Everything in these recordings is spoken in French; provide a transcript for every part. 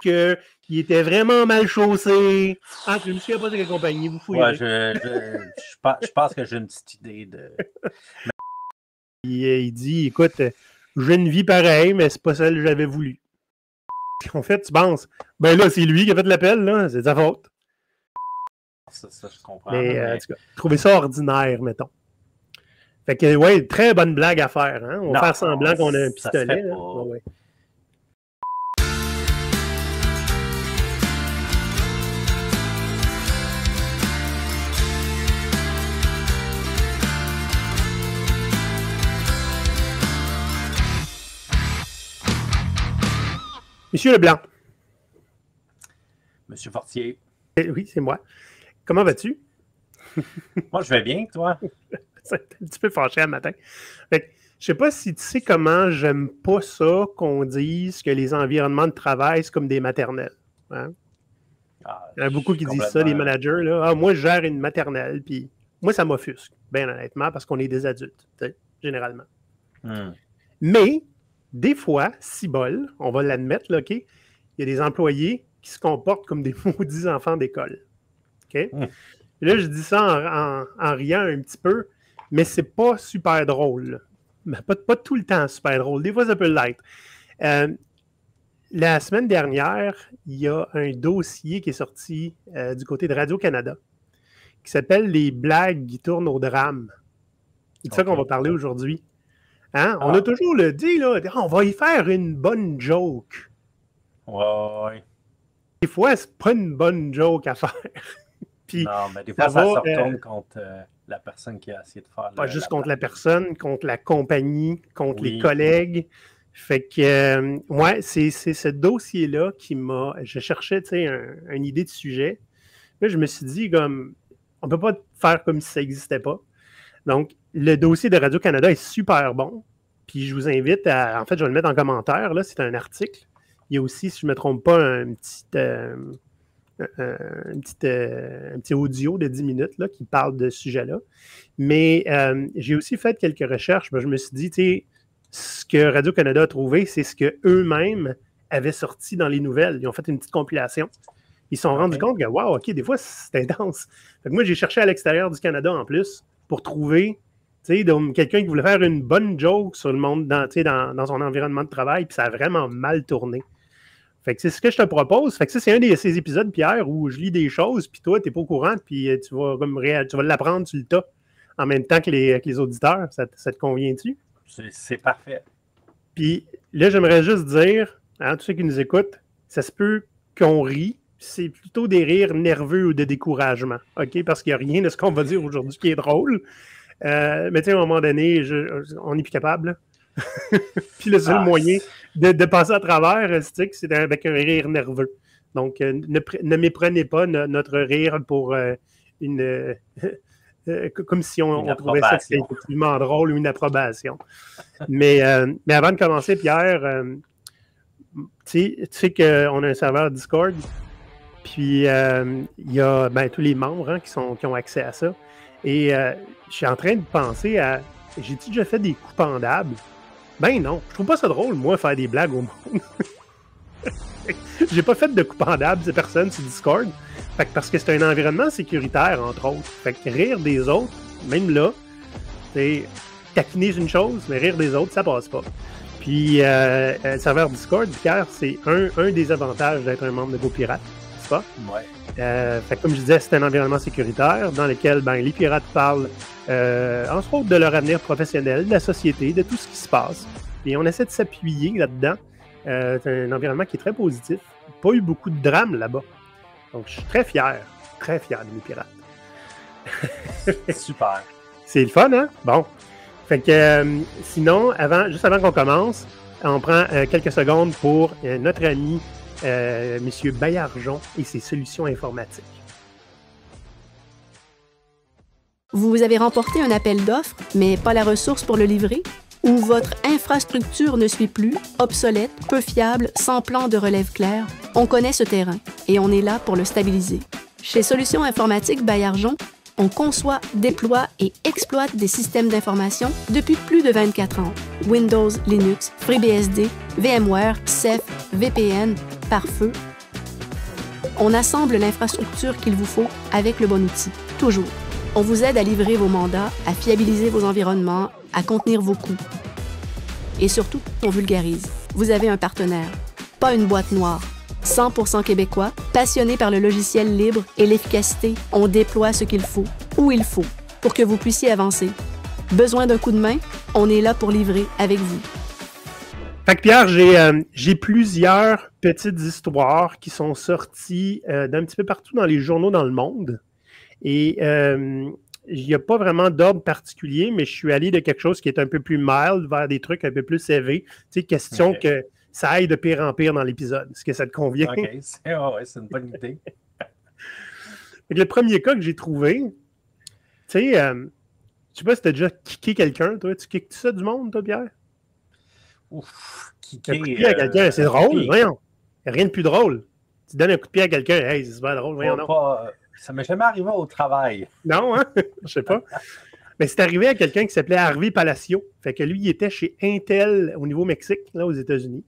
qu'il était vraiment mal chaussé. Ah, je me souviens pas de quelle compagnie, vous fouillez. Ouais, je pense que j'ai une petite idée de... Il dit, écoute, j'ai une vie pareille, mais c'est pas celle que j'avais voulu. En fait, tu penses, ben là, c'est lui qui a fait l'appel, là, c'est de sa faute. Ça, je comprends. Mais en tout cas, trouver ça ordinaire, mettons. Fait que, ouais, très bonne blague à faire. Hein? On va faire semblant qu'on a un pistolet. Ouais. Monsieur Leblanc. Monsieur Fortier. Oui, c'est moi. Comment vas-tu? Moi, je vais bien, toi? C'est un petit peu fâché le matin. Fait que, je sais pas si tu sais comment j'aime pas ça qu'on dise que les environnements de travail, c'est comme des maternelles. Hein? Il y en a beaucoup qui disent ça, les managers. Là. Ah, moi, je gère une maternelle, puis moi, ça m'offusque, bien honnêtement, parce qu'on est des adultes, généralement. Mais, des fois, si bol, on va l'admettre, là, OK? Il y a des employés qui se comportent comme des maudits enfants d'école. OK? Là, je dis ça en riant un petit peu, mais c'est pas super drôle. Pas tout le temps super drôle. Des fois, ça peut l'être. La semaine dernière, il y a un dossier qui est sorti du côté de Radio-Canada qui s'appelle « Les blagues qui tournent au drame ». C'est de ça qu'on va parler aujourd'hui. Hein? On a toujours le dit, là, on va y faire une bonne joke. Ouais. Des fois, c'est pas une bonne joke à faire. Puis, non, mais des fois, ça se retourne contre la personne qui a essayé de faire... Pas juste contre la personne, contre la compagnie, contre les collègues. Fait que, ouais, c'est ce dossier-là qui m'a... Je cherchais, tu sais, une idée de sujet. Là, je me suis dit, comme, on peut pas faire comme si ça n'existait pas. Donc, le dossier de Radio-Canada est super bon. Puis, je vous invite à... En fait, je vais le mettre en commentaire, là, c'est un article. Il y a aussi, si je ne me trompe pas, un petit audio de 10 minutes là, qui parle de ce sujet-là. Mais j'ai aussi fait quelques recherches. Je me suis dit, tu sais, ce que Radio-Canada a trouvé, c'est ce qu'eux-mêmes avaient sorti dans les nouvelles. Ils ont fait une petite compilation. Ils se sont rendus compte que, wow, OK, des fois, c'est intense. Fait que moi, j'ai cherché à l'extérieur du Canada en plus pour trouver, tu sais, quelqu'un qui voulait faire une bonne joke sur le monde dans son environnement de travail, puis ça a vraiment mal tourné. Fait que c'est ce que je te propose. Fait que ça, c'est un de ces épisodes, Pierre, où je lis des choses, puis toi, tu n'es pas au courant, puis tu vas l'apprendre sur le tas en même temps que les auditeurs. Ça te convient-tu? C'est parfait. Puis là, j'aimerais juste dire, hein, tous ceux qui nous écoutent, ça se peut qu'on rit. C'est plutôt des rires nerveux ou de découragement, OK? Parce qu'il n'y a rien de ce qu'on va dire aujourd'hui qui est drôle. Mais tu sais, à un moment donné, on n'est plus capable, là. Puis le seul moyen de passer à travers, c'est avec un rire nerveux. Donc, ne méprenez pas notre rire pour comme si on trouvait ça effectivement drôle ou une approbation. Mais avant de commencer, Pierre, tu sais qu'on a un serveur Discord, puis il y a tous les membres qui ont accès à ça. Et je suis en train de penser à... J'ai-tu déjà fait des coups pendables? Ben non, je trouve pas ça drôle, moi, faire des blagues au monde. J'ai pas fait de coup pendable de personne sur Discord. Fait que parce que c'est un environnement sécuritaire, entre autres. Fait que rire des autres, même là, c'est taquiner une chose, mais rire des autres, ça passe pas. Puis, le serveur Discord, Pierre, c'est un des avantages d'être un membre de GoPirate, n'est-ce pas? Ouais. Fait que comme je disais, c'est un environnement sécuritaire dans lequel les pirates parlent entre autres de leur avenir professionnel, de la société, de tout ce qui se passe. Et on essaie de s'appuyer là-dedans. C'est un environnement qui est très positif. Pas eu beaucoup de drame là-bas. Donc, je suis très fier de mes pirates. Super. C'est le fun, hein? Bon. Fait que sinon, juste avant qu'on commence, on prend quelques secondes pour notre ami M. Baillargeon et ses solutions informatiques. Vous avez remporté un appel d'offres, mais pas la ressource pour le livrer? Ou votre infrastructure ne suit plus, obsolète, peu fiable, sans plan de relève clair? On connaît ce terrain et on est là pour le stabiliser. Chez Solutions informatiques Baillargeon, on conçoit, déploie et exploite des systèmes d'information depuis plus de 24 ans. Windows, Linux, FreeBSD, VMware, Ceph, VPN, par feu, on assemble l'infrastructure qu'il vous faut avec le bon outil, toujours. On vous aide à livrer vos mandats, à fiabiliser vos environnements, à contenir vos coûts. Et surtout, on vulgarise. Vous avez un partenaire, pas une boîte noire. 100% québécois, passionné par le logiciel libre et l'efficacité, on déploie ce qu'il faut, où il faut, pour que vous puissiez avancer. Besoin d'un coup de main? On est là pour livrer avec vous. Fait que Pierre, j'ai plusieurs petites histoires qui sont sorties d'un petit peu partout dans les journaux dans le monde. Et il n'y a pas vraiment d'ordre particulier, mais je suis allé de quelque chose qui est un peu plus mild vers des trucs un peu plus élevés. Tu sais, question que ça aille de pire en pire dans l'épisode. Est-ce que ça te convient? OK, c'est une bonne idée. Le premier cas que j'ai trouvé, tu sais, je sais pas si tu as déjà kické quelqu'un, toi. Tu kicks ça du monde, toi, Pierre? Ouf, Un coup de pied à quelqu'un, c'est drôle, voyons. Il n'y a rien de plus drôle. Tu donnes un coup de pied à quelqu'un, hey, c'est super drôle, voyons. Ça m'est jamais arrivé au travail. Non, hein? Je sais pas. Mais c'est arrivé à quelqu'un qui s'appelait Harvey Palacio. Fait que lui, il était chez Intel au Nouveau-Mexique, là, aux États-Unis.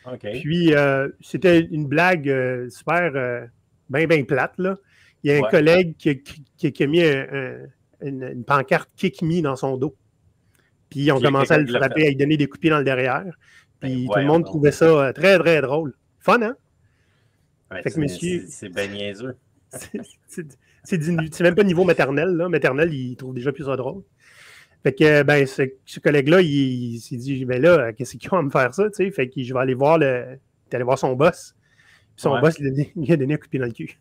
Okay. Puis, c'était une blague super, bien plate, là. Il y a un collègue qui a mis une pancarte Kick Me dans son dos. Puis, ils ont commencé à le frapper, à lui donner des coups de pied dans le derrière. Puis, tout le monde trouvait ça très, très drôle. Fun, hein? Ouais, fait que monsieur... C'est bien niaiseux. C'est même pas niveau maternel, là. Maternel, il trouve déjà plus ça drôle. Fait que, ben, ce collègue-là, il s'est dit, ben là, qu'est-ce qu'il va me faire ça, tu sais? Fait que je vais aller voir son boss. Puis son boss, il a donné un coup de pied dans le cul.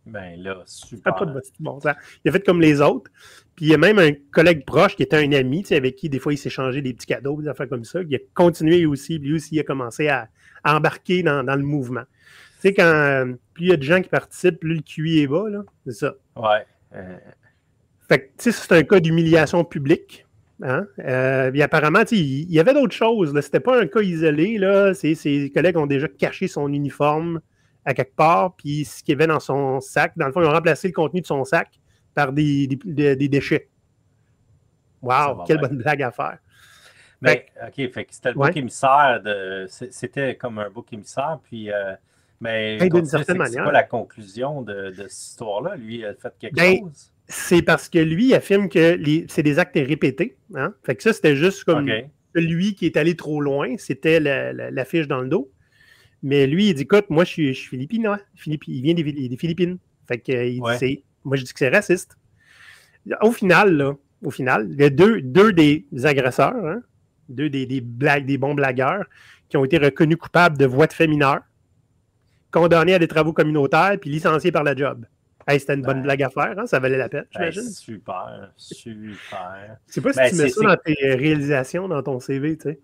Ben là, super. Pas de boss, bon sens. Il a fait comme les autres. Puis il y a même un collègue proche qui était un ami, tu sais, avec qui, des fois, il s'échangeait des petits cadeaux, des affaires comme ça. Il a continué aussi, lui aussi, il a commencé à embarquer dans le mouvement. Tu sais, quand plus il y a de gens qui participent, plus le QI est bas, là. C'est ça. Ouais. Fait que, tu sais, c'est un cas d'humiliation publique. Hein? Puis apparemment, tu sais, il y avait d'autres choses. C'était pas un cas isolé, là. Ses collègues ont déjà caché son uniforme à quelque part, puis ce qu'il y avait dans son sac, dans le fond, ils ont remplacé le contenu de son sac par des déchets. Wow, quelle bonne blague à faire. Mais, OK, fait que c'était le bouc émissaire c'était comme un bouc émissaire, puis... mais d'une certaine manière. C'est quoi la conclusion de cette histoire-là? Lui, il a fait quelque chose? C'est parce que lui, il affirme que c'est des actes répétés. Hein? Fait que ça, c'était juste comme lui qui est allé trop loin. C'était la fiche dans le dos. Mais lui, il dit, écoute, moi, je suis philippinois. Il vient des Philippines. Fait que moi, je dis que c'est raciste. Au final, il y a deux des agresseurs, hein? Deux des bons blagueurs qui ont été reconnus coupables de voies de fait mineurs, condamnés à des travaux communautaires puis licenciés par la job. Hey, c'était une bonne blague à faire, hein? Ça valait la peine, j'imagine. Super, super. Je sais pas si tu mets ça dans tes réalisations, dans ton CV, tu sais.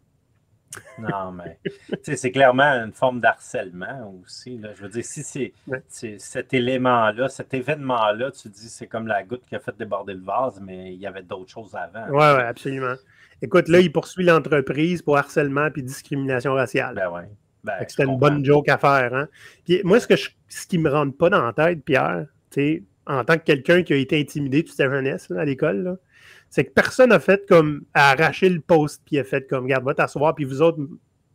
Non, mais c'est clairement une forme d'harcèlement aussi. Là. Je veux dire, si c'est cet élément-là, cet événement-là, tu dis c'est comme la goutte qui a fait déborder le vase, mais il y avait d'autres choses avant. Oui, absolument. Écoute, là, il poursuit l'entreprise pour harcèlement et discrimination raciale. Ben oui. C'était une bonne joke à faire. Hein? Puis moi, ce qui me rentre pas dans la tête, Pierre, en tant que quelqu'un qui a été intimidé toute sa jeunesse là, à l'école, là, c'est que personne n'a fait comme à arracher le post puis a fait comme regarde, va t'asseoir, puis vous autres,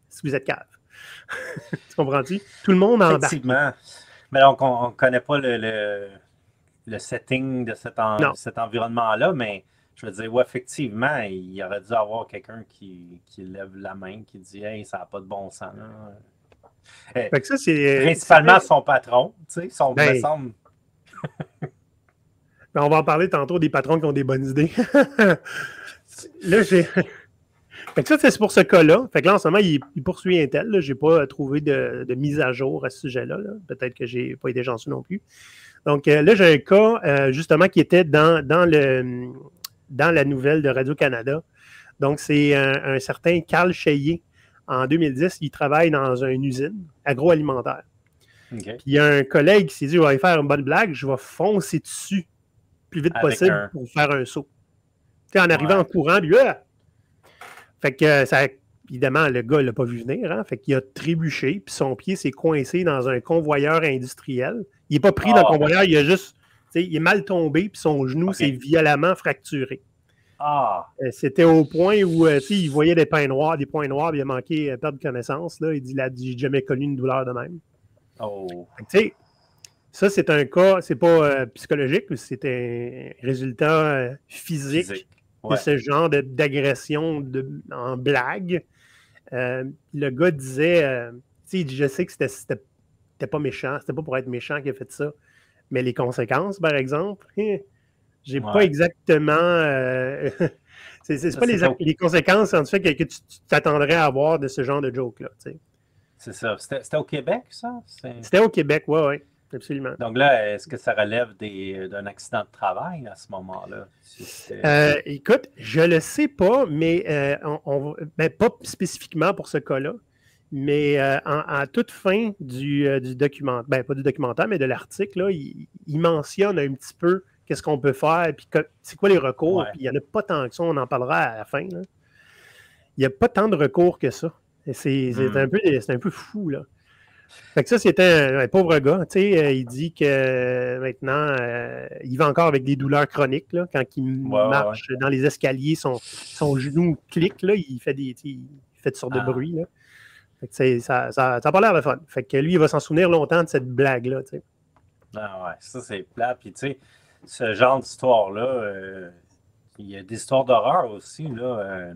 si vous êtes cave. Tu comprends-tu? Tout le monde embarque. Effectivement. Mais donc, on ne connaît pas le setting de cet environnement-là, mais je veux dire, effectivement, il aurait dû avoir quelqu'un qui lève la main, qui dit hey, ça n'a pas de bon sens. Fait que ça, c'est, principalement son patron, tu sais, me semble. On va en parler tantôt des patrons qui ont des bonnes idées. Là, fait que ça, c'est pour ce cas-là. Fait que là, en ce moment, il poursuit Intel. Je n'ai pas trouvé de mise à jour à ce sujet-là. Là. Peut-être que je n'ai pas été chanceux non plus. Donc là, j'ai un cas, justement, qui était dans la nouvelle de Radio-Canada. Donc, c'est un certain Carl Cheillé. En 2010, il travaille dans une usine agroalimentaire. Okay. Puis il y a un collègue qui s'est dit, je vais aller faire une bonne blague, je vais foncer dessus le plus vite possible pour faire un saut. Tu sais, en arrivant en courant, lui, fait que ça, évidemment, le gars ne l'a pas vu venir, hein? Fait qu'il a trébuché, puis son pied s'est coincé dans un convoyeur industriel. Il n'est pas pris dans le convoyeur, il a juste, il est mal tombé, puis son genou s'est violemment fracturé. C'était au point où il voyait des points noirs, puis il a manqué perdre connaissance. Là. Il dit, j'ai jamais connu une douleur de même. Oh. Tu sais, ça, c'est un cas, c'est pas psychologique, c'est un résultat physique de ce genre d'agression en blague. Le gars disait, je sais que c'était pas méchant, c'était pas pour être méchant qu'il a fait ça, mais les conséquences, par exemple, j'ai pas exactement... c'est pas les conséquences en fait que tu t'attendrais à avoir de ce genre de joke-là. C'est ça. C'était au Québec, ça? C'était au Québec, oui, absolument. Donc là, est-ce que ça relève d'un accident de travail à ce moment-là? Écoute, je le sais pas, mais pas spécifiquement pour ce cas-là, mais à toute fin du documentaire, pas du documentaire, mais de l'article, il mentionne un petit peu qu'est-ce qu'on peut faire, puis c'est quoi les recours, puis il n'y en a pas tant que ça, on en parlera à la fin. Là. Il n'y a pas tant de recours que ça. C'est un peu fou, là. Fait que ça, c'était un pauvre gars. Il dit que maintenant, il va encore avec des douleurs chroniques. Là, quand il marche dans les escaliers, son genou clique, là, il fait toutes sortes de bruits. Là. Fait que ça n'a pas l'air de fun. Fait que lui, il va s'en souvenir longtemps de cette blague-là. Ah ouais, ça c'est plat. Puis tu sais, ce genre d'histoire-là, il y a des histoires d'horreur aussi. Là,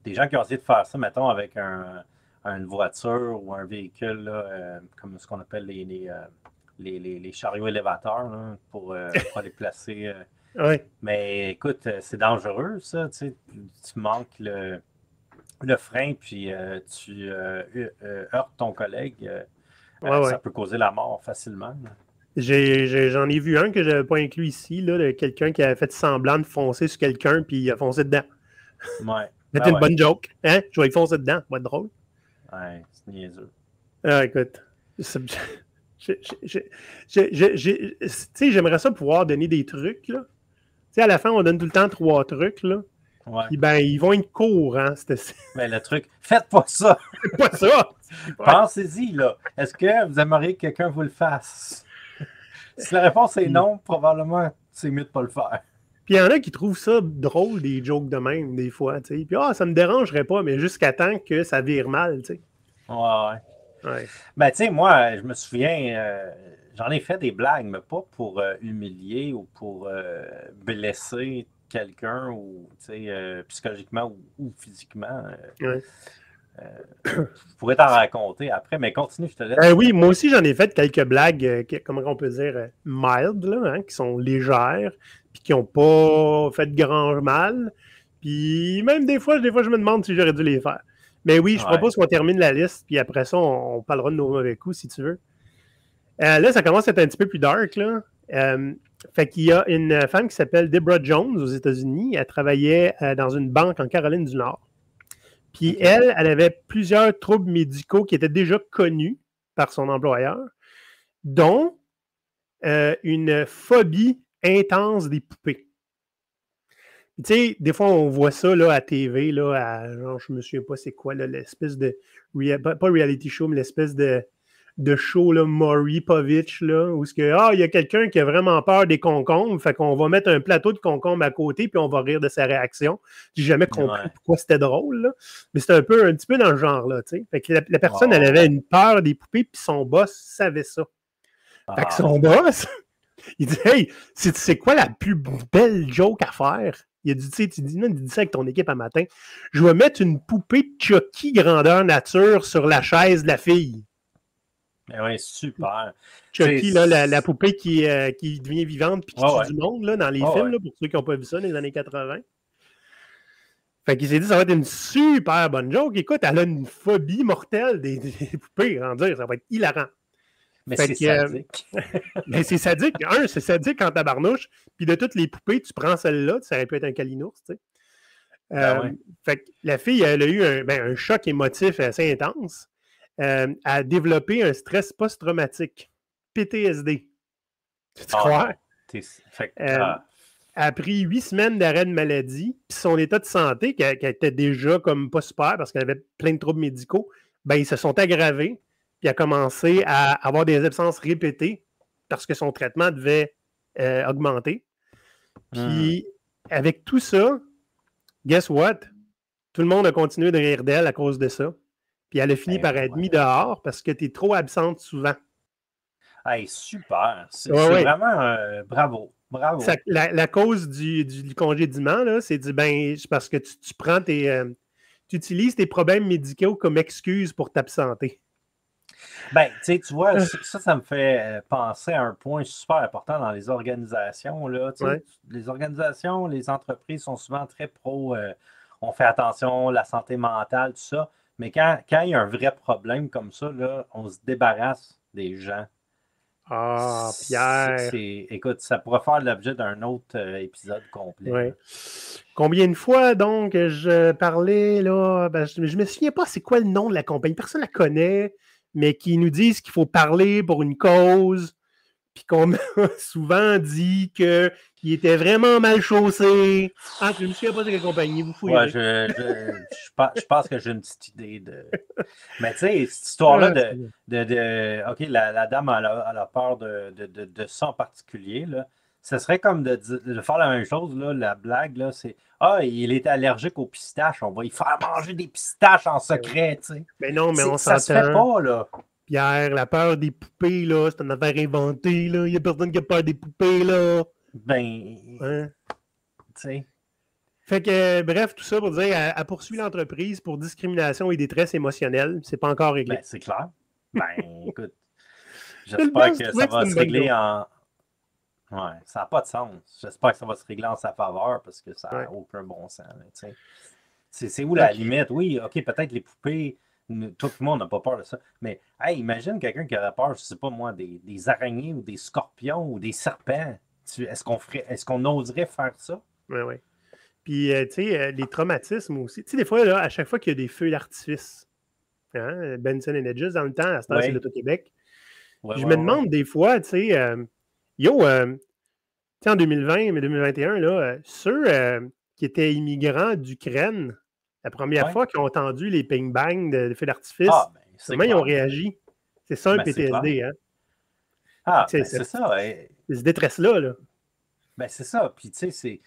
des gens qui ont essayé de faire ça, mettons, avec une voiture ou un véhicule, là, comme ce qu'on appelle les chariots élévateurs, là, pour les placer. Mais écoute, c'est dangereux, ça. Tu manques le frein, puis tu heurtes ton collègue. Ça peut causer la mort facilement. J'en ai vu un que je n'avais pas inclus ici, là, de quelqu'un qui avait fait semblant de foncer sur quelqu'un, puis il a foncé dedans. Ouais. C'était une bonne joke. Hein? Je vais y foncer dedans. Ça va être drôle. Ouais, c'est niaiseux. Écoute, j'aimerais ça pouvoir donner des trucs, là. À la fin, on donne tout le temps 3 trucs, là. Ouais. Puis ils vont être courts, hein. Mais le truc, faites pas ça! Faites pas ça! Pensez-y, là. Est-ce que vous aimeriez que quelqu'un vous le fasse? Si la réponse est non, probablement, c'est mieux de pas le faire. Puis il y en a qui trouvent ça drôle, des jokes de même, des fois, tu sais. Puis ça me dérangerait pas, mais jusqu'à temps que ça vire mal, tu sais. Ouais. Ben, tu sais, moi, je me souviens, j'en ai fait des blagues, mais pas pour humilier ou pour blesser quelqu'un, ou, tu sais, psychologiquement ou physiquement. Je pourrais t'en raconter après, mais continue, je te laisse. Oui, moi aussi, j'en ai fait quelques blagues, comment on peut dire, mild, là, hein, qui sont légères, puis qui n'ont pas fait de grand mal. Puis même des fois, je me demande si j'aurais dû les faire. Mais oui, je propose qu'on termine la liste, puis après ça, on parlera de nos mauvais coups, si tu veux. Là, ça commence à être un petit peu plus dark, là. Fait qu'il y a une femme qui s'appelle Deborah Jones aux États-Unis. Elle travaillait dans une banque en Caroline du Nord. Puis elle avait plusieurs troubles médicaux qui étaient déjà connus par son employeur, dont une phobie intense des poupées. Tu sais, des fois, on voit ça là, à TV, là, genre, je me souviens pas c'est quoi, là, l'espèce de... pas reality show, mais l'espèce de show, là, Maury Povich, là, où il y a quelqu'un qui a vraiment peur des concombres, fait qu'on va mettre un plateau de concombres à côté, puis on va rire de sa réaction. J'ai jamais compris pourquoi c'était drôle, là. Mais c'est un petit peu dans le genre, là, tu sais. Fait que la personne, elle avait une peur des poupées, puis son boss savait ça. Fait que son boss, il dit, hey, c'est quoi la plus belle joke à faire? Il a dit, tu dis ça avec ton équipe un matin. Je vais mettre une poupée Chucky grandeur nature sur la chaise de la fille. Oui, super. Chucky, là, la poupée qui devient vivante et qui tue du monde là, dans les films, là, pour ceux qui n'ont pas vu ça dans les années 80. Fait qu'il s'est dit, ça va être une super bonne joke. Écoute, elle a une phobie mortelle des poupées, en dire, ça va être hilarant. Mais c'est sadique. Mais c'est sadique. C'est sadique en tabarnouche. Puis de toutes les poupées, tu prends celle-là, ça aurait pu être un calinours, tu sais. Fait que la fille, elle a eu un choc émotif assez intense. A développé un stress post-traumatique, PTSD. Tu crois? Elle a pris 8 semaines d'arrêt de maladie, puis son état de santé, qui était déjà comme pas super parce qu'elle avait plein de troubles médicaux, ils se sont aggravés, puis elle a commencé à avoir des absences répétées parce que son traitement devait augmenter. Puis avec tout ça, guess what? Tout le monde a continué de rire d'elle à cause de ça. Puis elle a fini par être mise dehors parce que tu es trop absente souvent. Hey, super. C'est Ouais. vraiment bravo. Bravo. La cause du congédiement, là, c'est parce que tu prends tu utilises tes problèmes médicaux comme excuse pour t'absenter. Ben, tu vois, ça me fait penser à un point super important dans les organisations. Là, Ouais. Les organisations, les entreprises sont souvent très pro, on fait attention, la santé mentale, tout ça. Mais quand il y a un vrai problème comme ça, là, on se débarrasse des gens. Ah, Pierre. Écoute, ça pourrait faire l'objet d'un autre épisode complet. Ouais. Combien de fois, donc, je parlais, là, je me souviens pas c'est quoi le nom de la compagnie. Personne ne la connaît, mais qui nous disent qu'il faut parler pour une cause, puis qu'on m'a souvent dit qu'il était vraiment mal chaussé. Ah, je me souviens pas de quelle compagnie, vous fouillez. Ouais, je pense que j'ai une petite idée de... Mais tu sais, cette histoire-là OK, la dame elle a peur de ça en particulier, là. Ce serait comme de faire la même chose, là, la blague, là, c'est « Ah, il est allergique aux pistaches, on va y faire manger des pistaches en secret, tu sais. » Mais non, mais on ça se fait pas, là. Pierre, la peur des poupées, là, c'est une affaire inventée, là. Il n'y a personne qui a peur des poupées, là. Ben, hein? Tu sais. Fait que, bref, tout ça pour dire, elle poursuit l'entreprise pour discrimination et détresse émotionnelle. C'est pas encore réglé. Ben, c'est clair. Ben, écoute, j'espère que ça va se régler en... Ouais, ça n'a pas de sens. J'espère que ça va se régler en sa faveur parce que ça n'a aucun bon sens. C'est où la limite? Oui, OK, peut-être les poupées, tout le monde n'a pas peur de ça. Mais hey, imagine quelqu'un qui aurait peur, je sais pas moi, des araignées ou des scorpions ou des serpents. Est-ce qu'on oserait faire ça? Oui. Puis, tu sais, les traumatismes aussi. Tu sais, des fois, là, à chaque fois qu'il y a des feux d'artifice, hein, Benson et Hedges, dans le temps, à ce temps, c'est l'Auto-Québec. Je me demande des fois, tu sais, en 2020, mais 2021, là, ceux qui étaient immigrants d'Ukraine, la première fois qu'ils ont entendu les ping-bang de feux d'artifice, comment ils ont réagi? C'est ça un PTSD, hein? Ah, c'est ça. C'est ce détresse-là, là. Ben, c'est ça. Puis, tu sais,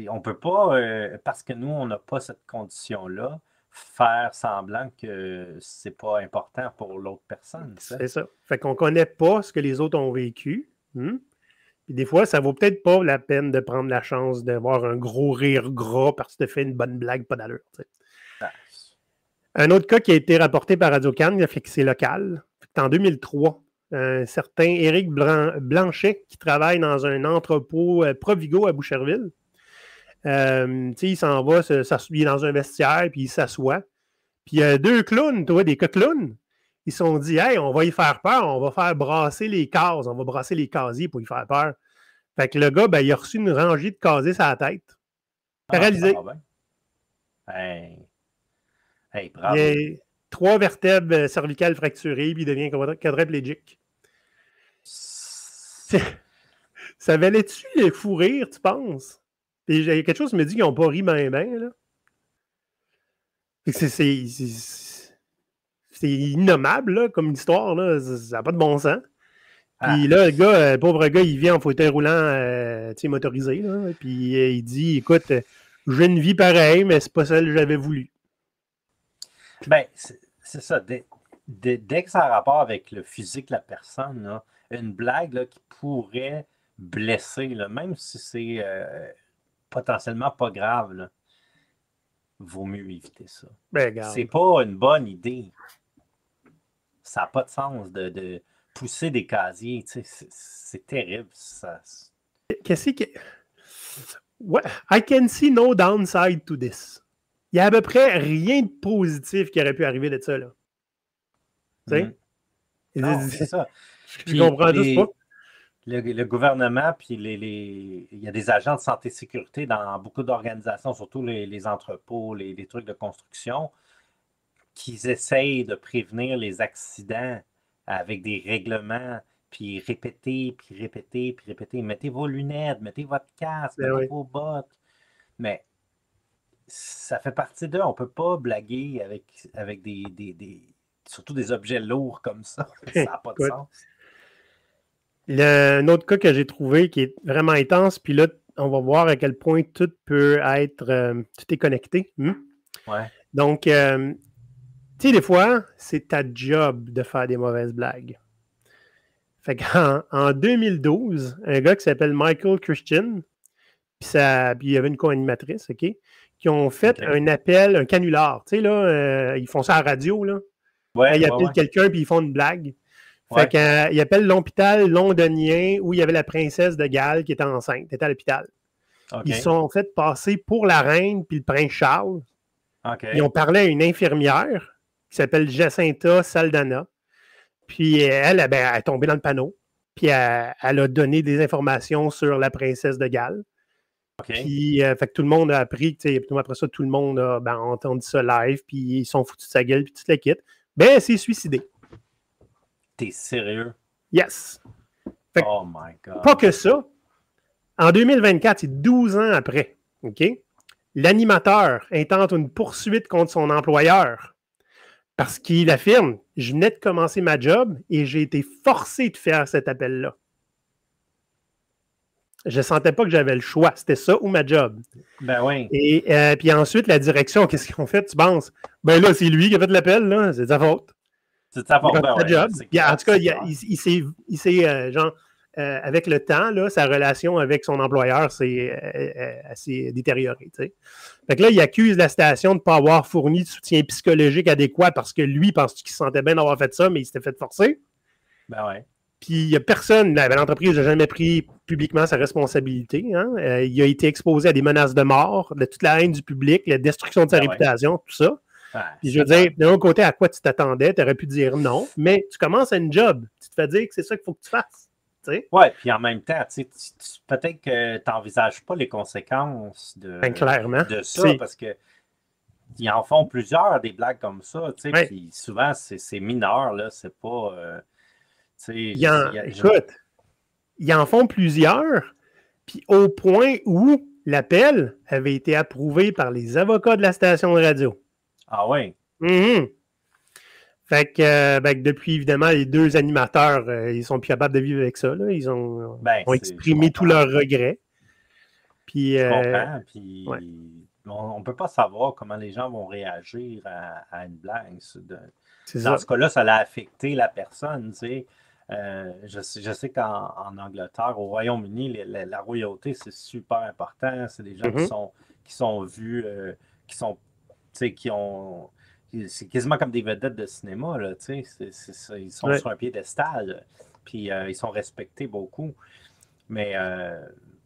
on peut pas, parce que nous, on n'a pas cette condition-là, faire semblant que c'est pas important pour l'autre personne. C'est ça. Fait qu'on connaît pas ce que les autres ont vécu. Puis des fois, ça vaut peut-être pas la peine de prendre la chance d'avoir un gros rire gras parce que tu fais une bonne blague pas d'allure. Un autre cas qui a été rapporté par Radio-Can, il a fait que c'est local. En 2003, un certain Éric Blanchet, qui travaille dans un entrepôt Provigo à Boucherville, il s'en va, il est dans un vestiaire, puis il s'assoit. Puis il y a deux clowns, des clowns. Ils se sont dit, hey, on va y faire peur, on va faire brasser les cases, on va brasser les casiers pour y faire peur. Fait que le gars, il a reçu une rangée de casiers sur la tête. Paralysé. Bravo. Il a 3 vertèbres cervicales fracturées, puis il devient quadriplégique. Ça valait-tu les fous rires, tu penses? Il y a quelque chose qui me dit qu'ils n'ont pas ri ben, là. C'est innommable, là, comme histoire, là. Ça n'a pas de bon sens. Puis là, le pauvre gars, il vient en fauteuil roulant motorisé, là. Puis il dit, écoute, j'ai une vie pareille, mais c'est pas celle que j'avais voulu. Ben, c'est ça. Dès que ça a rapport avec le physique de la personne, là, une blague là, qui pourrait blesser, là, même si c'est potentiellement pas grave, là, vaut mieux éviter ça. C'est pas une bonne idée. Ça n'a pas de sens de pousser des casiers. C'est terrible. Qu'est-ce que... I can see no downside to this. Il n'y a à peu près rien de positif qui aurait pu arriver de ça, là. Tu sais? Non, c'est ça. Je comprends juste pas. Le gouvernement, puis il y a des agents de santé et sécurité dans beaucoup d'organisations, surtout les entrepôts, les trucs de construction, qui essayent de prévenir les accidents avec des règlements, puis répéter. Mettez vos lunettes, mettez votre casque, mettez vos bottes. Mais ça fait partie d'eux. On ne peut pas blaguer avec surtout des objets lourds comme ça. Ça n'a pas de sens. Un autre cas que j'ai trouvé qui est vraiment intense, puis là, on va voir à quel point tout peut être... tout est connecté. Ouais. Donc, tu sais, des fois, c'est ta job de faire des mauvaises blagues. Fait qu'en 2012, un gars qui s'appelle Michael Christian, puis il y avait une co-animatrice, OK, qui ont fait un appel, un canular. Tu sais, là, ils font ça à la radio, là. Ouais, ils appellent quelqu'un, puis ils font une blague. Fait qu'ils appellent l'hôpital londonien où il y avait la princesse de Galles qui était enceinte, était à l'hôpital. Okay. Ils sont fait passer pour la reine puis le prince Charles. Okay. Ils ont parlé à une infirmière qui s'appelle Jacinta Saldana. Puis elle est tombée dans le panneau. Puis elle a donné des informations sur la princesse de Galles. Okay. Puis fait que tout le monde a appris, après ça, tout le monde a entendu ça live, puis ils sont foutus de sa gueule, puis tout le kit. Ben, elle s'est suicidée. T'es sérieux? Yes. Fait oh my God. Pas que ça. En 2024, c'est 12 ans après, OK? L'animateur intente une poursuite contre son employeur parce qu'il affirme « Je venais de commencer ma job et j'ai été forcé de faire cet appel-là. » Je ne sentais pas que j'avais le choix. C'était ça ou ma job. Ben oui. Et puis ensuite, la direction, qu'est-ce qu'ils ont fait? Tu penses? Ben là, c'est lui qui a fait l'appel, là. C'est de sa faute. C'est de sa faute, ben job. En tout cas, il s'est genre, avec le temps, là, sa relation avec son employeur s'est assez détériorée. T'sais. Fait que là, il accuse la station de ne pas avoir fourni de soutien psychologique adéquat parce que lui, pense qu'il se sentait bien d'avoir fait ça, mais il s'était fait forcer. Ben ouais. Puis il n'y a personne, l'entreprise n'a jamais pris publiquement sa responsabilité. Hein? Il a été exposé à des menaces de mort, de toute la haine du public, la destruction de sa réputation, tout ça. Puis je veux dire, d'un autre côté, à quoi tu t'attendais? Tu aurais pu dire non, mais tu commences à une job. Tu te fais dire que c'est ça qu'il faut que tu fasses. Oui, puis en même temps, peut-être que tu n'envisages pas les conséquences de ça, parce que ils en font plusieurs, des blagues comme ça, puis souvent, c'est mineur, là, c'est pas... écoute, ils en font plusieurs, puis au point où l'appel avait été approuvé par les avocats de la station de radio. Ah oui? Mm-hmm. Fait que depuis, évidemment, les deux animateurs, ils sont plus capables de vivre avec ça. Là. Ils ont exprimé tous leurs regrets. Puis, je comprends, puis on ne peut pas savoir comment les gens vont réagir à une blague. Dans ce cas-là, ça l'a affecté la personne, tu sais. Je sais qu'en Angleterre, au Royaume-Uni, la royauté, c'est super important. C'est des gens qui sont vus, qui ont... C'est quasiment comme des vedettes de cinéma, là, tu sais. Ils sont sur un piédestal, puis ils sont respectés beaucoup. Mais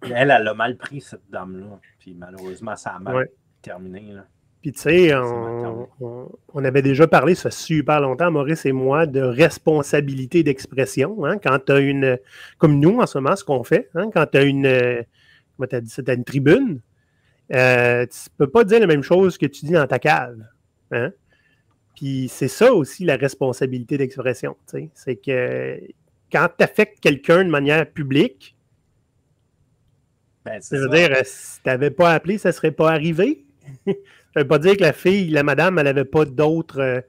elle a mal pris, cette dame-là. Puis malheureusement, ça a mal terminé, là. Puis, tu sais, on avait déjà parlé, ça fait super longtemps, Maurice et moi, de responsabilité d'expression. Hein, quand tu as une... Comme nous, en ce moment, ce qu'on fait, hein, quand tu as une... Comment tu as dit ça? Tu as une tribune, tu ne peux pas dire la même chose que tu dis dans ta cave. Hein? Puis, c'est ça aussi, la responsabilité d'expression. Tu sais, c'est que quand tu affectes quelqu'un de manière publique, je veux dire, si tu n'avais pas appelé, ça ne serait pas arrivé. Ça ne veut pas dire que la madame, elle n'avait pas d'autres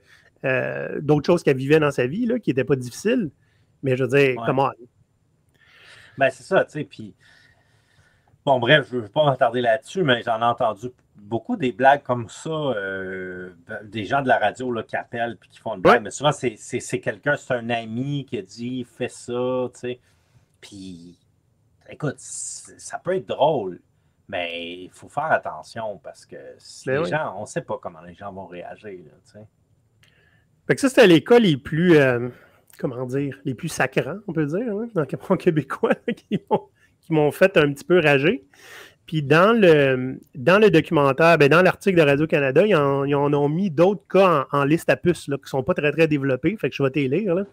choses qu'elle vivait dans sa vie, là, qui n'étaient pas difficiles. Mais je veux dire, comment? Ben, c'est ça, tu sais, puis... Bon, bref, je ne veux pas m'attarder là-dessus, mais j'en ai entendu beaucoup des blagues comme ça, des gens de la radio là, qui appellent puis qui font une blague. Mais souvent, c'est quelqu'un, c'est un ami qui a dit « fais ça », tu sais. Puis, écoute, ça peut être drôle. Mais il faut faire attention parce que gens, on ne sait pas comment les gens vont réagir. Là, tu sais. Fait que ça, c'était les cas les plus, les plus sacrants, on peut dire, hein, dans le monde québécois, qui m'ont fait un petit peu rager. Puis dans le documentaire, dans l'article de Radio-Canada, ils en ont mis d'autres cas en liste à puces là, qui ne sont pas très, très développés. Fait que je vais t'y lire. Là.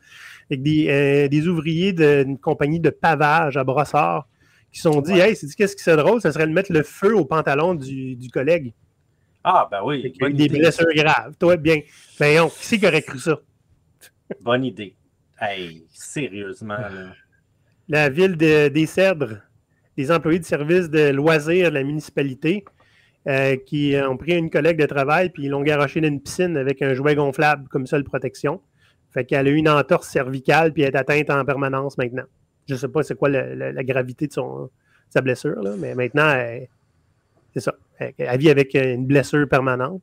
Avec des ouvriers d'une compagnie de pavage à Brossard qui se sont dit, hey, qu'est-ce qui serait drôle? Ça serait de mettre le feu au pantalon du collègue. Ah, ben oui. Avec des blessures graves. Toi, bien. Voyons, qui c'est qui aurait cru ça? Bonne idée. Hey, sérieusement. Là. La ville des Cèdres, des employés de service de loisirs de la municipalité qui ont pris une collègue de travail puis ils l'ont garoché dans une piscine avec un jouet gonflable comme seule protection. Fait qu'elle a eu une entorse cervicale puis elle est atteinte en permanence maintenant. Je ne sais pas c'est quoi la gravité de sa blessure, là, mais maintenant, c'est ça. Elle vit avec une blessure permanente.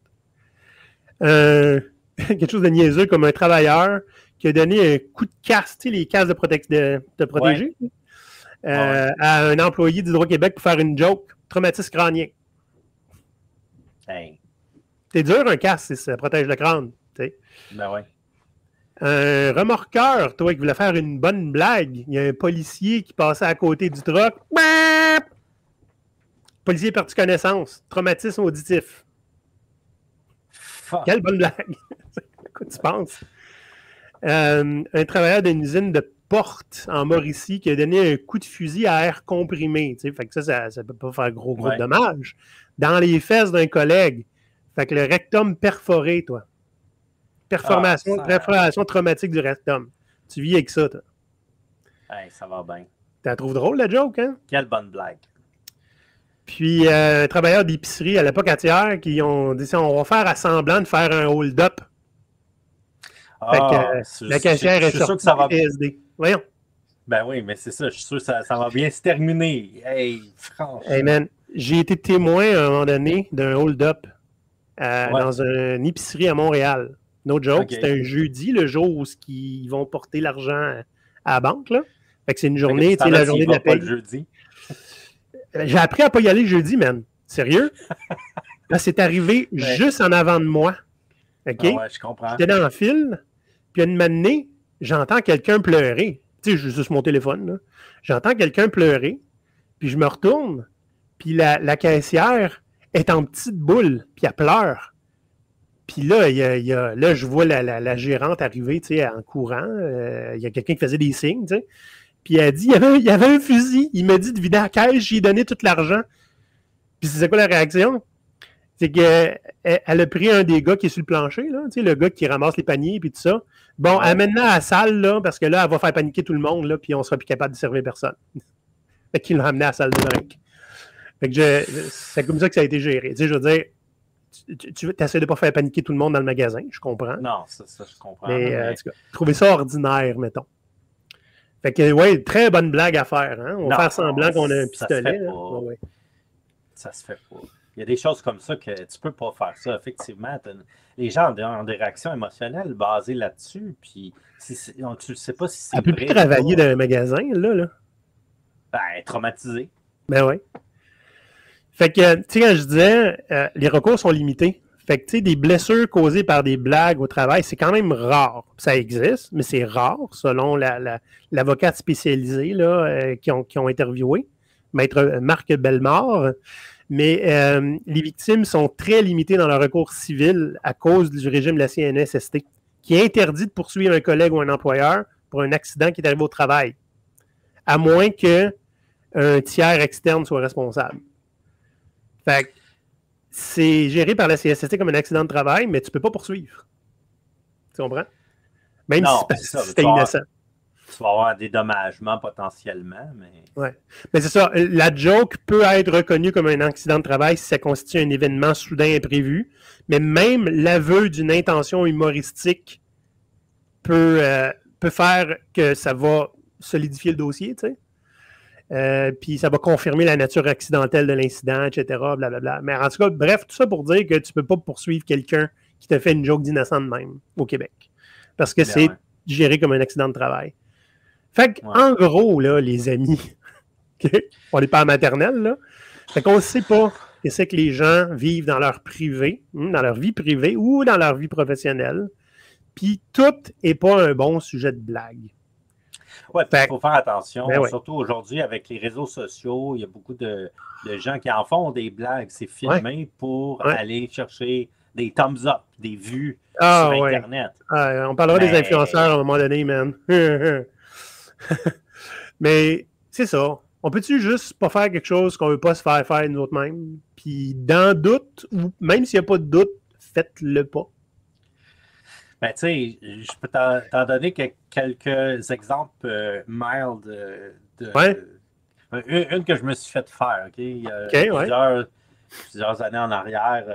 Quelque chose de niaiseux comme un travailleur qui a donné un coup de casse, tu sais, les casques de protéger, à un employé d'Hydro-Québec pour faire une joke. Traumatisme crânien. Hey. C'est dur, un casque, si ça protège le crâne. T'sais. Ben ouais. Un remorqueur, toi, qui voulait faire une bonne blague. Il y a un policier qui passait à côté du truck. Policier a perdu connaissance. Traumatisme auditif. Fuck. Quelle bonne blague. Quoi tu penses? Un travailleur d'une usine de porte en Mauricie qui a donné un coup de fusil à air comprimé. Fait que ça ne peut pas faire gros de dommages. Dans les fesses d'un collègue. Fait que le rectum perforé, toi. Perforation traumatique du rectum. Tu vis avec ça, toi. Hey, ça va bien. Tu la trouves drôle, la joke, hein? Quelle bonne blague. Puis, un travailleur d'épicerie à l'époque atière qui ont dit on va faire à semblant de faire un hold-up. La caissière est sortie du PSD. Voyons. Ben oui, mais c'est ça. Je suis sûr que ça va bien se terminer. Hey, franchement. Hey, man, j'ai été témoin à un moment donné d'un hold-up dans une épicerie à Montréal. No joke, c'était un jeudi, le jour où ils vont porter l'argent à la banque. Là. Fait que c'est une journée, tu sais, la journée de la paie. Le jeudi. J'ai appris à pas y aller le jeudi, man. Sérieux? Là, c'est arrivé juste en avant de moi. OK? Ah ouais, je comprends. J'étais dans le fil, puis une matinée, j'entends quelqu'un pleurer. Tu sais, je suis juste mon téléphone, là. J'entends quelqu'un pleurer, puis je me retourne, puis la caissière est en petite boule, puis elle pleure. Puis là, là, je vois la gérante arriver, tu sais, en courant. Il y a quelqu'un qui faisait des signes, tu sais. Puis elle dit, il y avait un fusil. Il m'a dit de vider la caisse, j'ai donné tout l'argent. Puis c'est quoi la réaction? C'est qu'elle a pris un des gars qui est sur le plancher, là, tu sais, le gars qui ramasse les paniers et tout ça. Bon, amène-la à la salle, là, parce que là, elle va faire paniquer tout le monde, là, puis on sera plus capable de servir personne. Fait qu'il l'a amené à la salle de drink. Fait que c'est comme ça que ça a été géré. Tu sais, je veux dire, tu essaies de ne pas faire paniquer tout le monde dans le magasin, je comprends. Non, ça je comprends. Mais en tout cas, trouver ça ordinaire, mettons. Fait que, ouais, très bonne blague à faire. Hein? On va faire semblant qu'on a un pistolet. Ça se fait pas. Il y a des choses comme ça que tu peux pas faire ça. Effectivement, les gens ont des réactions émotionnelles basées là-dessus. Puis, tu ne sais pas si c'est. Elle peut plus travailler dans un magasin, là. Ben, traumatisé. Ben oui. Fait que, tu sais, quand je disais, les recours sont limités. Fait que, tu sais, des blessures causées par des blagues au travail, c'est quand même rare. Ça existe, mais c'est rare, selon l'avocate spécialisée là, qui ont interviewé, Maître Marc Bellemare. Mais les victimes sont très limitées dans leur recours civil à cause du régime de la CNSST, qui interdit de poursuivre un collègue ou un employeur pour un accident qui est arrivé au travail, à moins qu'un tiers externe soit responsable. Fait que c'est géré par la CNSST comme un accident de travail, mais tu ne peux pas poursuivre. Tu comprends? Même si c'était innocent. Tu vas avoir un dédommagement potentiellement, mais... Oui. Mais c'est ça. La joke peut être reconnue comme un accident de travail si ça constitue un événement soudain imprévu, mais même l'aveu d'une intention humoristique peut faire que ça va solidifier le dossier, tu sais. Puis ça va confirmer la nature accidentelle de l'incident, etc., blablabla. Mais en tout cas, bref, tout ça pour dire que tu ne peux pas poursuivre quelqu'un qui te fait une joke d'innocent de même au Québec. Parce que c'est géré comme un accident de travail. Fait qu'en gros, là, les amis, on n'est pas en maternelle, là. Fait qu'on ne sait pas qu'est-ce que les gens vivent dans leur privé, dans leur vie privée ou dans leur vie professionnelle. Puis tout n'est pas un bon sujet de blague. Oui, il faut faire attention, surtout aujourd'hui avec les réseaux sociaux, il y a beaucoup de gens qui en font des blagues. C'est filmé pour aller chercher des thumbs up, des vues sur Internet. On parlera des influenceurs à un moment donné, man. Mais c'est ça. On peut-tu juste pas faire quelque chose qu'on veut pas se faire nous autres mêmes? Puis dans doute, ou même s'il n'y a pas de doute, faites-le pas. Ben, tu sais, je peux t'en donner quelques exemples mild une que je me suis fait faire, OK? Il y a plusieurs années en arrière,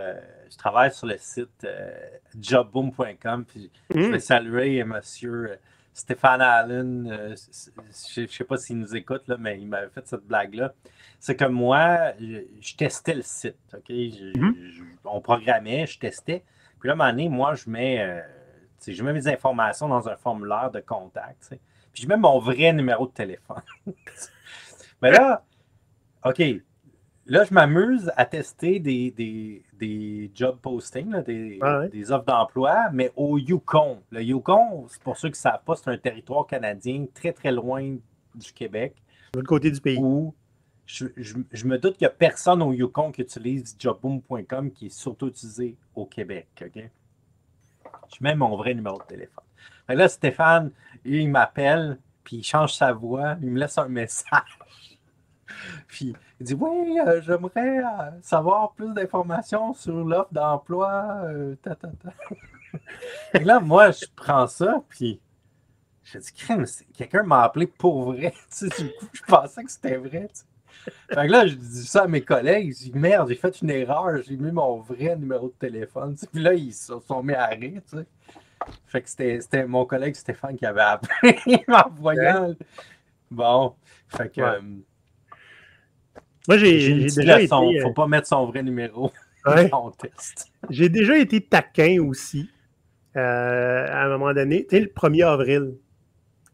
je travaille sur le site jobboom.com, puis je vais saluer monsieur Stéphane Allen, je ne sais pas s'il nous écoute, là, mais il m'avait fait cette blague-là. C'est que moi, je testais le site, OK? On programmait, je testais. Puis là, à un moment donné, moi, je mets Je mets mes informations dans un formulaire de contact. T'sais. Puis je mets mon vrai numéro de téléphone. Mais là, OK. Là, je m'amuse à tester des job postings, là, des offres d'emploi, mais au Yukon. Le Yukon, pour ceux qui ne savent pas, c'est un territoire canadien très, très loin du Québec. De l'autre côté du pays. Où je me doute qu'il n'y a personne au Yukon qui utilise jobboom.com qui est surtout utilisé au Québec. OK? Je mets mon vrai numéro de téléphone. Et là, Stéphane, il m'appelle, puis il change sa voix, il me laisse un message. Puis il dit oui, j'aimerais savoir plus d'informations sur l'offre d'emploi. Et là, moi, je prends ça, puis je dis crème, quelqu'un m'a appelé pour vrai. Du coup, je pensais que c'était vrai. Fait que là, je dis ça à mes collègues. Je dis merde, j'ai fait une erreur, j'ai mis mon vrai numéro de téléphone. Puis là, ils se sont mis à rire. Fait que c'était mon collègue Stéphane qui avait appelé en voyant. Bon, fait que. Moi, j'ai déjà été... Faut pas mettre son vrai numéro dans le test. J'ai déjà été taquin aussi, à un moment donné. Tu sais, le 1er avril.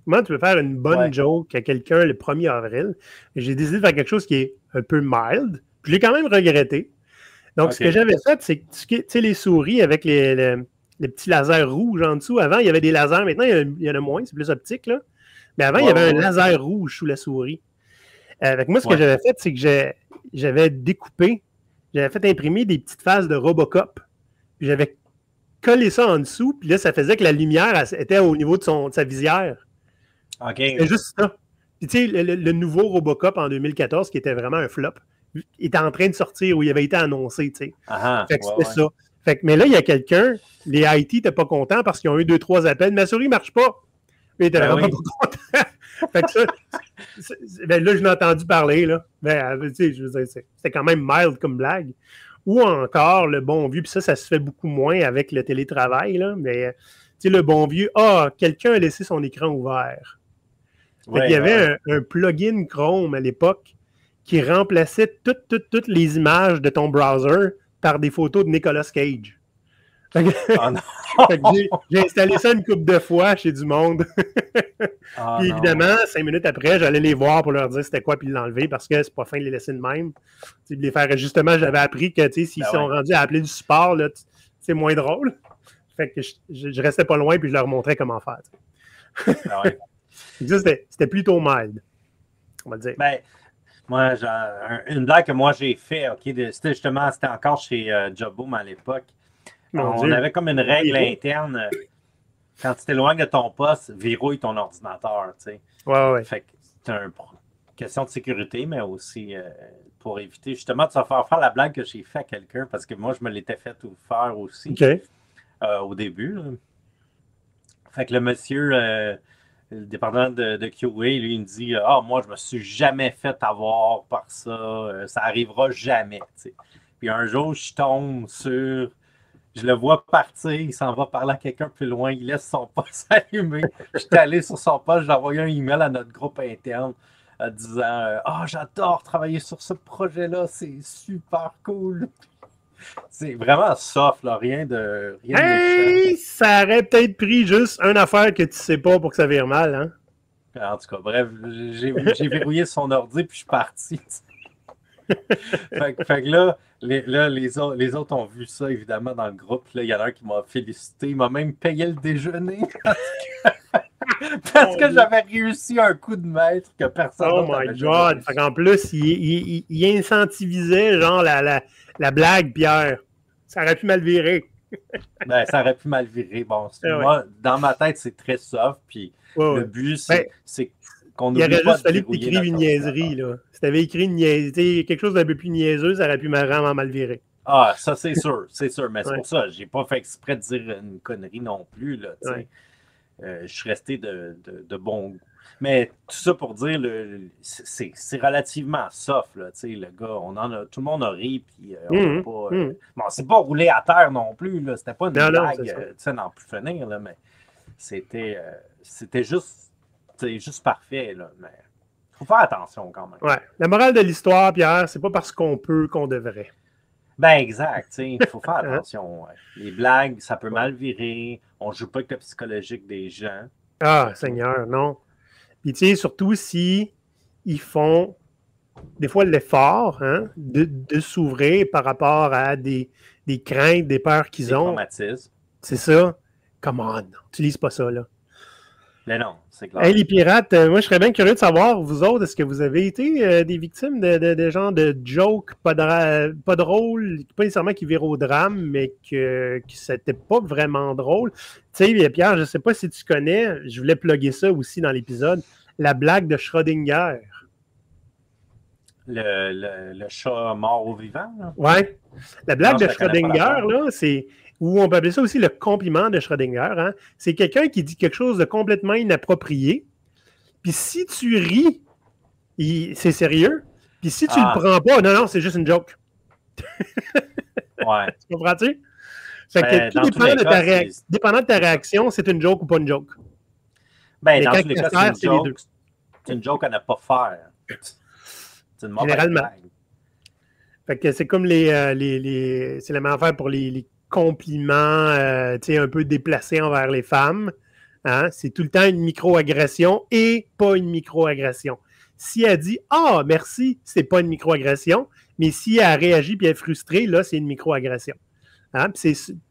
Comment tu peux faire une bonne joke à quelqu'un le 1er avril? J'ai décidé de faire quelque chose qui est un peu mild. Puis je l'ai quand même regretté. Donc, ce que j'avais fait, c'est que, tu sais, les souris avec les petits lasers rouges en dessous. Avant, il y avait des lasers. Maintenant, il y en a moins. C'est plus optique, là. Mais avant, il y avait un laser rouge sous la souris. Avec moi, ce que j'avais fait, c'est que j'avais découpé, j'avais fait imprimer des petites faces de Robocop. Puis j'avais collé ça en dessous, puis là, ça faisait que la lumière était au niveau de sa visière. OK. C'était juste ça. Puis tu sais, le nouveau Robocop en 2014, qui était vraiment un flop, il était en train de sortir où il avait été annoncé, tu sais. Fait que c'était ça. Fait que, mais là, il y a quelqu'un, les IT n'étaient pas contents parce qu'ils ont eu 2-3 appels. Ma souris ne marche pas. Mais ils étaient vraiment pas contents. Fait que ça, là, je l'ai entendu parler, là. Tu sais, je veux dire, c'était quand même mild comme blague. Ou encore, le bon vieux, puis ça se fait beaucoup moins avec le télétravail, là, mais, tu sais, le bon vieux, quelqu'un a laissé son écran ouvert. Il y avait un plugin Chrome à l'époque qui remplaçait toutes les images de ton browser par des photos de Nicolas Cage. J'ai installé ça une couple de fois chez du monde. Puis évidemment, 5 minutes après, j'allais les voir pour leur dire c'était quoi puis l'enlever parce que c'est pas fin de les laisser de même. T'sais, de les faire justement, j'avais appris que s'ils sont rendus à appeler du support, là, c'est moins drôle. Fait que je restais pas loin puis je leur montrais comment faire. C'était plutôt mild, on va dire. Ben, moi, une blague que moi j'ai fait, c'était encore chez Jobboom à l'époque. On avait comme une règle interne. Quand tu t'éloignes de ton poste, verrouille ton ordinateur. Tu sais. Fait que c'est une question de sécurité, mais aussi pour éviter justement de se faire la blague que j'ai fait à quelqu'un, parce que moi, je me l'étais fait faire aussi au début. Là. Fait que le monsieur, le département de QA, lui, il me dit moi, je me suis jamais fait avoir par ça. Ça arrivera jamais. Tu sais. Puis un jour, je tombe sur... Je le vois partir, il s'en va parler à quelqu'un plus loin, il laisse son poste allumé. Je suis allé sur son poste, j'ai envoyé un email à notre groupe interne disant j'adore travailler sur ce projet-là, c'est super cool. C'est vraiment soft, là, rien de méchant. Ça aurait peut-être pris juste une affaire que tu sais pas pour que ça vire mal, hein? En tout cas, bref, j'ai verrouillé son ordi puis je suis parti. Fait que là, les autres ont vu ça, évidemment, dans le groupe. Là, il y en a un qui m'a félicité. Il m'a même payé le déjeuner parce que j'avais réussi un coup de maître que personne d'autre avait jamais réussi. En plus, il incentivisait genre la blague, Pierre. Ça aurait pu mal virer. Ça aurait pu mal virer. Bon, moi, dans ma tête, c'est très soft. Puis le but, c'est qu'on il aurait juste fallu que tu écrives une niaiserie. Là. Si tu avais écrit une niaiserie, quelque chose d'un peu plus niaiseux, ça aurait pu vraiment mal virer. Ah, ça, c'est sûr. Mais c'est pour ça, j'ai pas fait exprès de dire une connerie non plus. Là, je suis resté de bon goût. Mais tout ça pour dire, c'est relativement soft. Là, le gars, tout le monde a ri. Puis, on s'est pas roulé à terre non plus. Là, c'était pas une blague n'en plus finir. Là, mais c'était juste. C'est juste parfait, là, mais il faut faire attention quand même. Ouais. La morale de l'histoire, Pierre, c'est pas parce qu'on peut qu'on devrait. Ben exact, il faut faire attention. Ouais. Les blagues, ça peut mal virer. On ne joue pas avec le psychologique des gens. Ah, Seigneur, non. Puis tu sais, surtout si ils font des fois l'effort de s'ouvrir par rapport à des craintes, des peurs qu'ils ont. C'est ça. Come on, tu lises pas ça, là. Mais non, c'est clair. Hey, les pirates, moi, je serais bien curieux de savoir, vous autres, est-ce que vous avez été des victimes de genre de jokes pas drôles, pas nécessairement qui virent au drame, mais que c'était pas vraiment drôle? Tu sais, Pierre, je sais pas si tu connais, je voulais plugger ça aussi dans l'épisode, la blague de Schrödinger. Le chat mort au vivant? Là? Ouais. La blague de Schrödinger, là, c'est... Ou on peut appeler ça aussi le compliment de Schrödinger. Hein? C'est quelqu'un qui dit quelque chose de complètement inapproprié. Puis si tu ris, c'est sérieux. Puis si tu le prends pas, non, c'est juste une joke. Ouais. Tu comprends-tu? Fait que tout dépendant de ta réaction, c'est une joke ou pas une joke. Ben, dans tous les cas, c'est une joke à ne pas faire. C'est une mauvaise blague. Fait que c'est comme c'est la même affaire pour les compliments un peu déplacés envers les femmes. Hein? C'est tout le temps une microagression et pas une microagression. Si elle dit « Ah, merci », c'est pas une microagression, mais si elle réagit et elle est frustrée, là, c'est une microagression. Hein?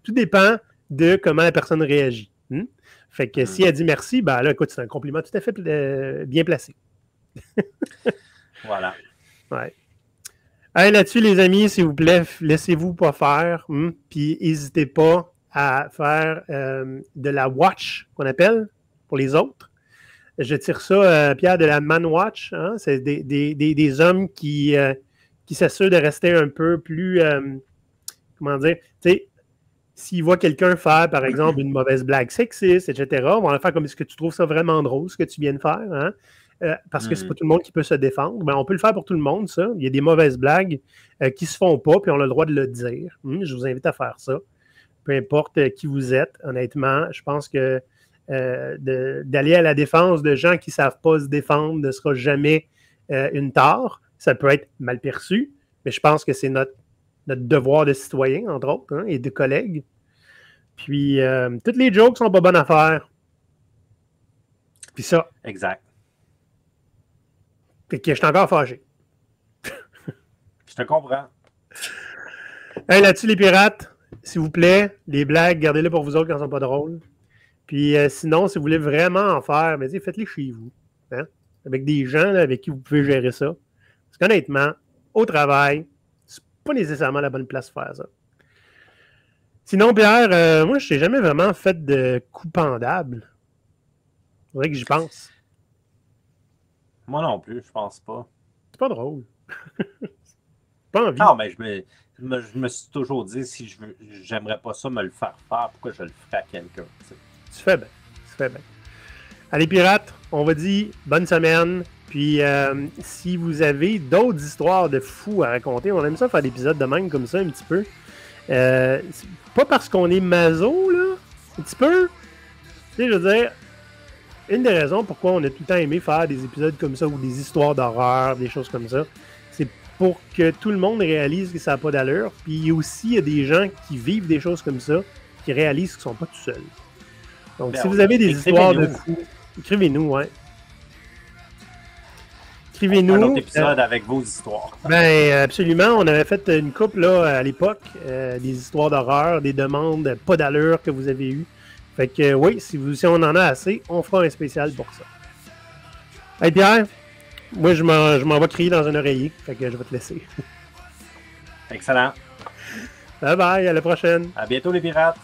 Tout dépend de comment la personne réagit. Fait que si elle dit « Merci », ben là, écoute, c'est un compliment tout à fait bien placé. Voilà. Ouais. Hey, là-dessus, les amis, s'il vous plaît, laissez-vous pas faire. Puis n'hésitez pas à faire de la watch, qu'on appelle, pour les autres. Je tire ça, Pierre, de la man watch. Hein? C'est des hommes qui s'assurent de rester un peu plus, comment dire, tu sais, s'ils voient quelqu'un faire, par exemple, une mauvaise blague sexiste, etc., on va faire comme est-ce que tu trouves ça vraiment drôle, ce que tu viens de faire, hein? Parce que c'est pas tout le monde qui peut se défendre. Ben, on peut le faire pour tout le monde, ça. Il y a des mauvaises blagues qui se font pas, puis on a le droit de le dire. Je vous invite à faire ça. Peu importe qui vous êtes, honnêtement, je pense que d'aller à la défense de gens qui ne savent pas se défendre ne sera jamais une tare. Ça peut être mal perçu, mais je pense que c'est notre devoir de citoyen, entre autres, et de collègues. Puis, toutes les jokes sont pas bonnes à faire. Puis ça. Exact. Fait que je suis encore fâché. Je te comprends. Hey, là-dessus, les pirates, s'il vous plaît, les blagues, gardez-les pour vous autres quand elles ne sont pas drôles. Puis sinon, si vous voulez vraiment en faire, mais faites-les chez vous. Hein? Avec des gens là, avec qui vous pouvez gérer ça. Parce qu'honnêtement, au travail, c'est pas nécessairement la bonne place pour faire ça. Sinon, Pierre, moi, je n'ai jamais vraiment fait de coup pendable. C'est vrai que j'y pense. Moi non plus, je pense pas. C'est pas drôle. Pas envie. Non, mais je me suis toujours dit, si j'aimerais pas ça me le faire faire, pourquoi je le ferais à quelqu'un? Tu fais bien. Allez, pirates, on va dire bonne semaine. Puis, si vous avez d'autres histoires de fous à raconter, on aime ça faire des épisodes de même comme ça un petit peu. Pas parce qu'on est maso, là, un petit peu. Tu sais, je veux dire, une des raisons pourquoi on a tout le temps aimé faire des épisodes comme ça ou des histoires d'horreur, des choses comme ça, c'est pour que tout le monde réalise que ça n'a pas d'allure. Puis aussi, il y a des gens qui vivent des choses comme ça, qui réalisent qu'ils ne sont pas tout seuls. Donc, si vous avez des histoires de fous, écrivez-nous, ouais. Écrivez-nous. Un autre épisode avec vos histoires. Ben, absolument. On avait fait une couple là, à l'époque, des histoires d'horreur, des demandes pas d'allure que vous avez eues. Fait que oui, si on en a assez, on fera un spécial pour ça. Hey Pierre, moi je m'en vais crier dans un oreiller, fait que je vais te laisser. Excellent. Bye bye, à la prochaine. À bientôt les pirates.